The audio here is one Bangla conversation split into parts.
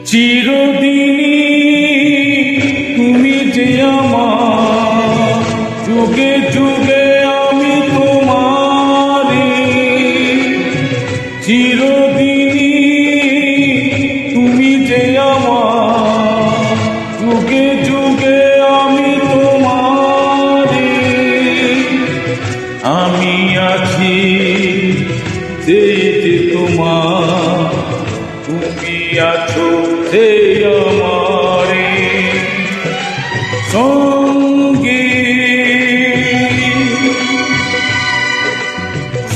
চিরদিনই তুমি যে আমার, যুগে যুগে আমি তোমারে। চিরদিনই তুমি যে আমার, যুগে যুগে আমি তোমারে। আমি আছি যে তোমার, তুমি আছো হে আমারে সঙ্গে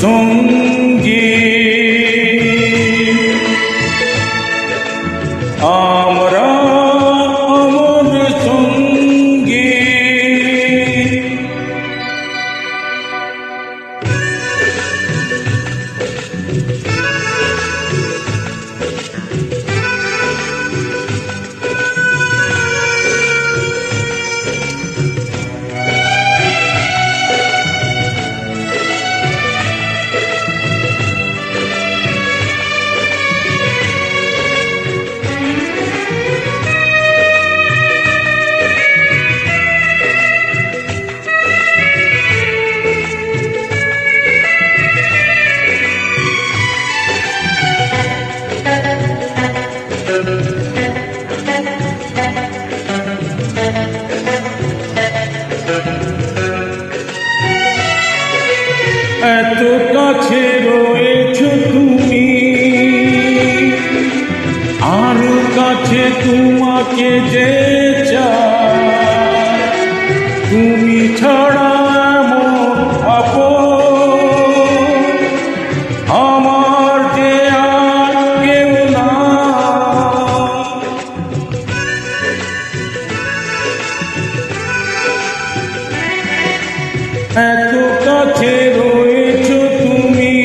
সঙ্গে। আমরা আমার সঙ্গে। এত কাছে রয়েছ তুমি, আরো কাছে তোমাকে যে চাই। তুমি ছাড়া এমন আপন আমার যে আর কেউ না। এত কাছে রয়েছ তুমি,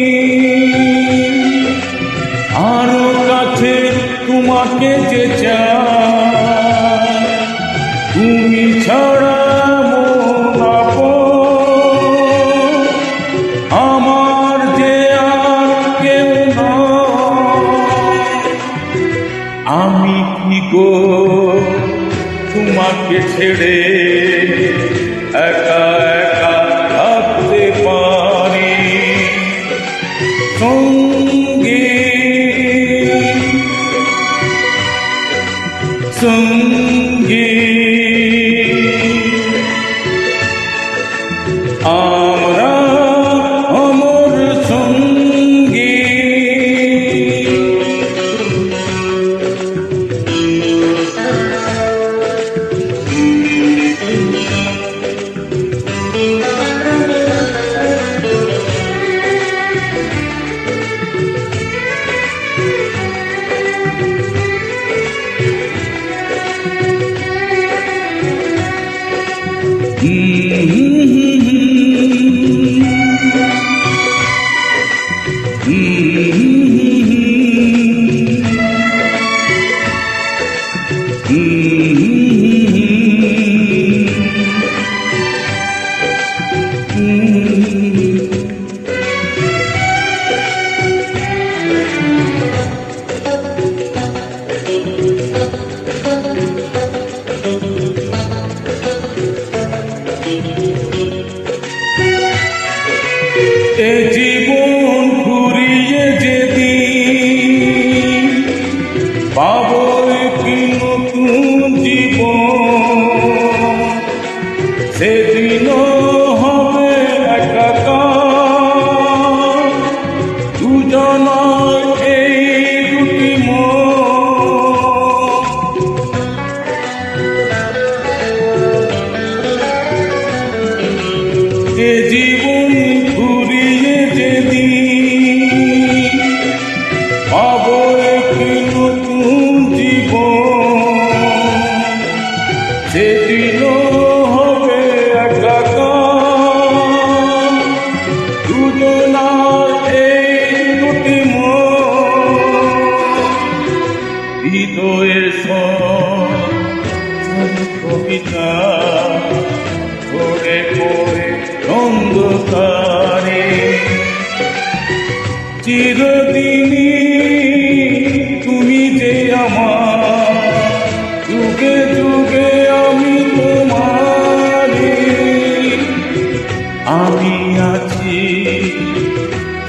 আরো কাছে তোমাকে যে চাই। তুমি ছাড়া মন আপন আমার যে আর কেউ না। আমি কি গো তোমাকে ছেড়ে একা একা থাকতে পারি সঙ্গে সঙ্গে। আমরা আমার সঙ্গে। এ জীবন ঘুরিয়ে যেদিন পাবো কি নতুন জীবন, সেদিনও হবে একাকার দুজনার এই দুটি মন। এ জীবন ঘুরিয়ে যেদিন পাবো একটি নতুন জীবন, বইয়ের কবিতা করে করে অন্ধকারে চিরদিনই তুমি যে আমার, যুগে যুগে আমি তোমারে। আমি আছি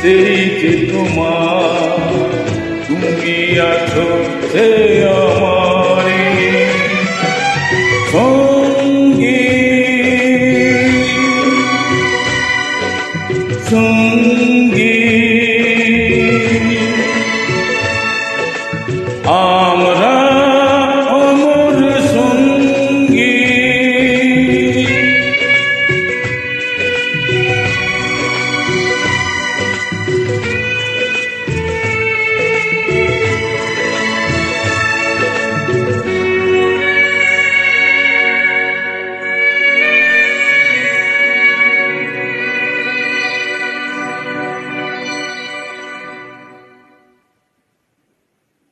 সেই যে তোমার, তুমি আছো সেই